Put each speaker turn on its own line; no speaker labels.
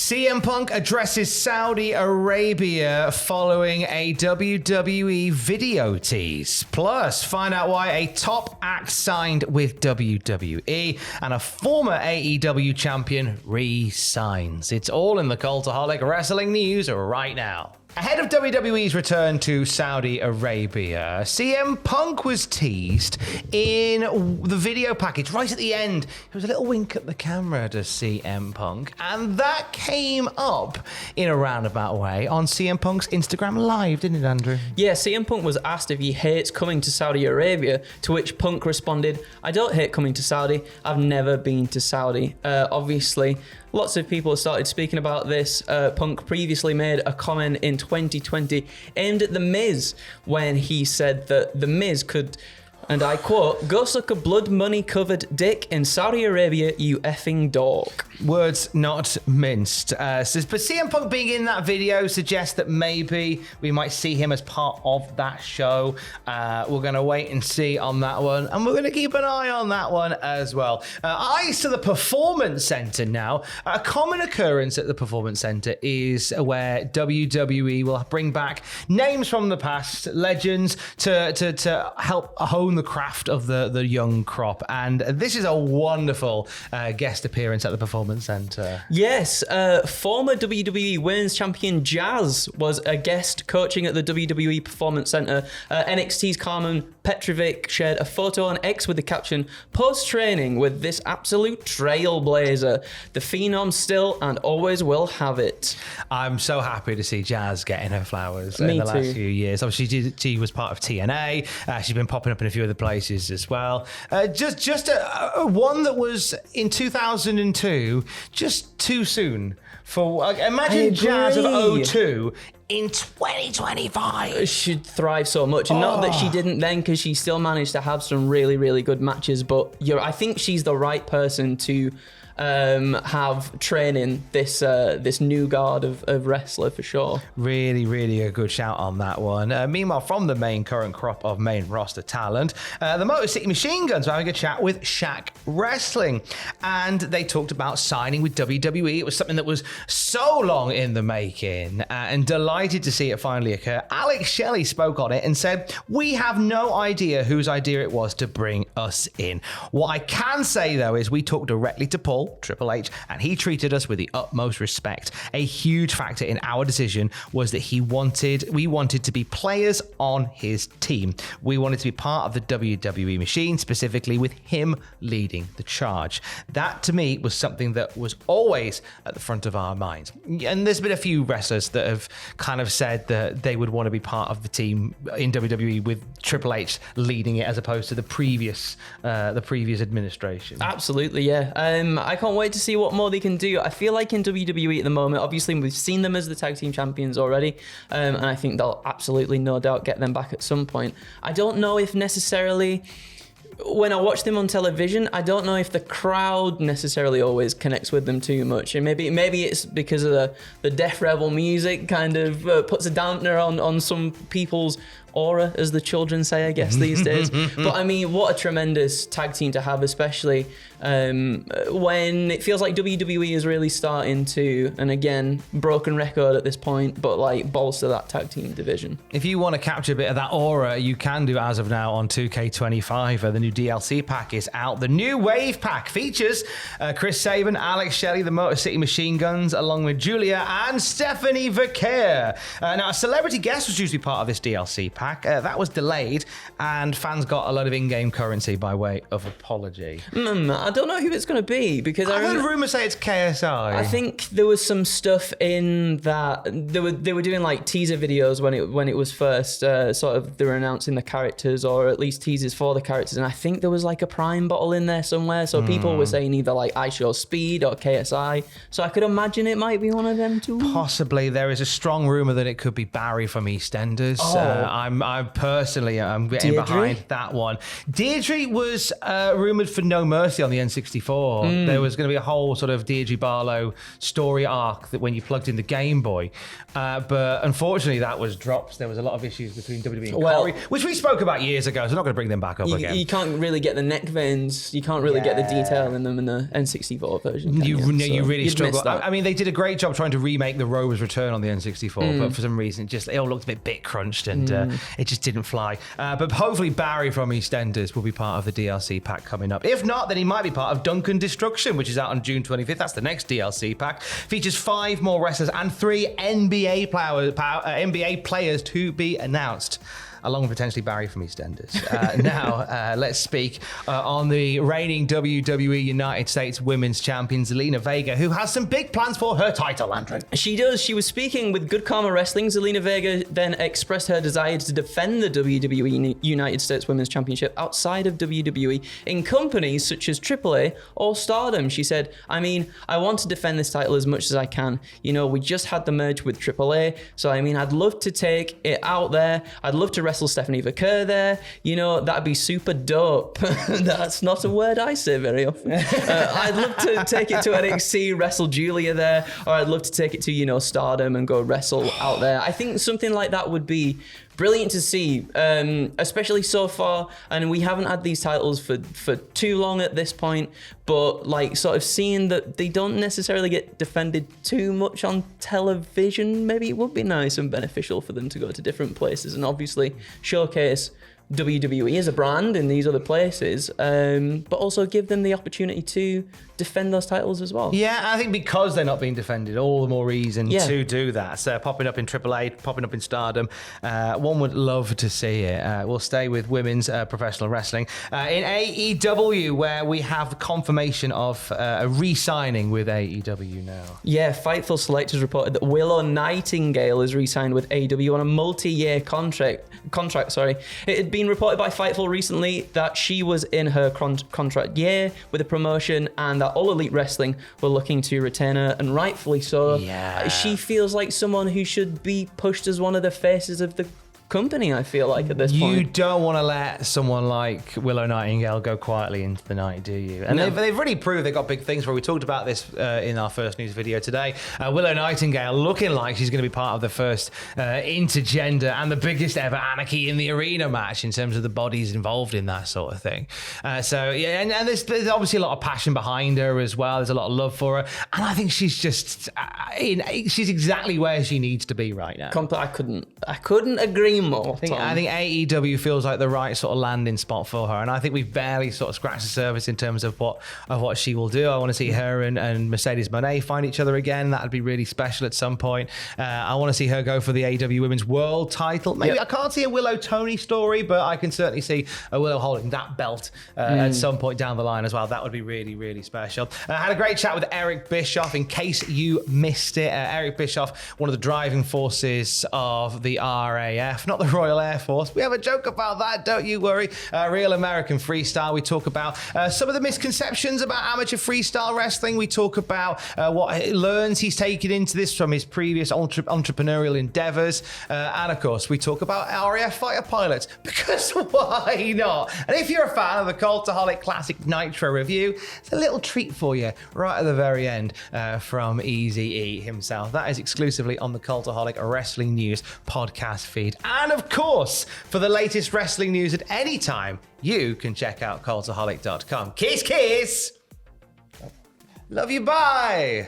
CM Punk addresses Saudi Arabia following a WWE video tease. Plus, find out why a top act signed with WWE and a former AEW champion re-signs. It's all in the Cultaholic Wrestling News right now. Ahead of WWE's return to Saudi Arabia, CM Punk was teased in the video package right at the end. There was a little wink at the camera to CM Punk, and that came up in a roundabout way on CM Punk's Instagram Live, didn't it, Andrew?
Yeah, CM Punk was asked if he hates coming to Saudi Arabia, to which Punk responded, "I don't hate coming to Saudi. I've never been to Saudi." Obviously, lots of people have started speaking about this. Punk previously made a comment in 2020 aimed at The Miz when he said that The Miz could, and I quote, "Go suck a blood money covered dick in Saudi Arabia, you effing dog."
Words not minced. But CM Punk being in that video suggests that maybe we might see him as part of that show. We're going to wait and see on that one, and we're going to keep an eye on that one as well. Eyes to the Performance Center now. A common occurrence at the Performance Center is where WWE will bring back names from the past, legends, to help hone the craft of the young crop. And this is a wonderful guest appearance at the Performance Center.
Yes, former WWE Women's Champion Jazz was a guest coaching at the WWE Performance Center. NXT's Carmen Petrovic shared a photo on X with the caption, "Post-training with this absolute trailblazer. The Phenom still and always will have it."
I'm so happy to see Jazz getting her flowers
Me
in the
too.
last few years. Obviously, she was part of TNA. She's been popping up in a few other places as well. Just a one that was in 2002, just too soon. For imagine Jazz of 02 in 2025.
Should thrive so much. And not that she didn't then, because she still managed to have some really, really good matches. But I think she's the right person to have training this new guard of wrestler for sure.
Really, really a good shout on that one. Meanwhile, from the current crop of main roster talent, the Motor City Machine Guns were having a chat with Shaq Wrestling, and they talked about signing with WWE. It was something that was so long in the making, and delighted to see it finally occur. Alex Shelley spoke on it and said, "We have no idea whose idea it was to bring us in. What I can say, though, is we talked directly to Paul, Triple H, and he treated us with the utmost respect. A huge factor in our decision was that we wanted to be players on his team. We wanted to be part of the WWE machine, specifically with him leading the charge. That, to me, was something that was always at the front of our minds." And there's been a few wrestlers that have kind of said that they would want to be part of the team in WWE with Triple H leading it, as opposed to the previous administration.
Absolutely, yeah. I can't wait to see what more they can do. I feel like in WWE at the moment, obviously we've seen them as the tag team champions already, and I think they'll absolutely no doubt get them back at some point. I don't know if necessarily, when I watch them on television, I don't know if the crowd necessarily always connects with them too much, and maybe it's because of the Death Rebel music kind of puts a dampener on some people's aura, as the children say, I guess, these days. But I mean, what a tremendous tag team to have, especially when it feels like WWE is really starting to, and again, broken record at this point, but like bolster that tag team division.
If you want to capture a bit of that aura, you can do as of now on 2K25. The new DLC pack is out. The new Wave pack features Chris Sabin, Alex Shelley, the Motor City Machine Guns, along with Julia and Stephanie Vaquer. Now, a celebrity guest was usually part of this DLC pack. That was delayed, and fans got a lot of in-game currency by way of apology.
I don't know who it's going to be, because
I've heard rumours say it's KSI.
I think there was some stuff in that they were doing like teaser videos when it was first sort of, they were announcing the characters, or at least teasers for the characters, and I think there was like a Prime bottle in there somewhere, so people were saying either like I Show Speed or KSI, so I could imagine it might be one of them too.
Possibly. There is a strong rumour that it could be Barry from EastEnders. I'm I'm personally, I'm getting behind that one. Deirdre was rumored for No Mercy on the N64. There was going to be a whole sort of Deirdre Barlow story arc that when you plugged in the Game Boy, but unfortunately that was dropped. There was a lot of issues between WWE and Corey, which we spoke about years ago, so I'm not going to bring them back up again.
You can't really get the neck veins. You can't really get the detail in them in the N64 version.
You really struggle. I mean, they did a great job trying to remake the Rover's Return on the N64, but for some reason, it all looked a bit crunched and it just didn't fly. But hopefully Barry from EastEnders will be part of the DLC pack coming up. If not, then he might be part of Duncan Destruction, which is out on June 25th. That's the next DLC pack. Features 5 more wrestlers and 3 NBA players to be announced, along with potentially Barry from EastEnders. Now, let's speak on the reigning WWE United States Women's Champion, Zelina Vega, who has some big plans for her title, Andrew.
She does. She was speaking with Good Karma Wrestling. Zelina Vega then expressed her desire to defend the WWE United States Women's Championship outside of WWE in companies such as AAA or Stardom. She said, I mean, I want to defend this title as much as I can. You know, we just had the merge with AAA, so I mean, I'd love to take it out there. I'd love to wrestle Stephanie Vaquer there. You know, that'd be super dope. That's not a word I say very often. I'd love to take it to NXT, wrestle Julia there, or I'd love to take it to, you know, Stardom and go wrestle out there. I think something like that would be brilliant to see, especially so far. And we haven't had these titles for too long at this point, but like sort of seeing that they don't necessarily get defended too much on television, maybe it would be nice and beneficial for them to go to different places and obviously showcase WWE as a brand in these other places, but also give them the opportunity to defend those titles as well.
Yeah, I think because they're not being defended, all the more reason to do that. So popping up in AAA, popping up in Stardom, one would love to see it. We'll stay with women's professional wrestling. In AEW, where we have confirmation of a re-signing with AEW now.
Yeah, Fightful Select has reported that Willow Nightingale is re-signed with AEW on a multi-year contract. It had been reported by Fightful recently that she was in her contract year with a promotion and that All Elite Wrestling were looking to retain her, and rightfully so.
Yeah.
She feels like someone who should be pushed as one of the faces of the company, I feel like, at this point.
You don't want to let someone like Willow Nightingale go quietly into the night, do you? And they've really proved they've got big things for. We talked about this in our first news video today. Willow Nightingale looking like she's going to be part of the first intergender and the biggest ever Anarchy in the Arena match in terms of the bodies involved in that sort of thing. So, yeah, and there's obviously a lot of passion behind her as well. There's a lot of love for her. And I think she's just, she's exactly where she needs to be right now.
I couldn't agree more.
I think AEW feels like the right sort of landing spot for her, and I think we've barely sort of scratched the surface in terms of what she will do. I want to see her and Mercedes Moné find each other again. That'd be really special at some point. I want to see her go for the AEW Women's World title. Maybe I can't see a Willow Tony story, but I can certainly see a Willow holding that belt at some point down the line as well. That would be really, really special. I had a great chat with Eric Bischoff. In case you missed it, Eric Bischoff, one of the driving forces of the RAF, not the Royal Air Force. We have a joke about that, don't you worry. Real American Freestyle. We talk about some of the misconceptions about amateur freestyle wrestling. We talk about what learns he's taken into this from his previous entrepreneurial endeavors. And of course, we talk about RAF fighter pilots, because why not? And if you're a fan of the Cultaholic Classic Nitro review, it's a little treat for you right at the very end from Eazy-E himself. That is exclusively on the Cultaholic Wrestling News podcast feed. And of course, for the latest wrestling news at any time, you can check out cultaholic.com. Kiss, kiss! Love you, bye!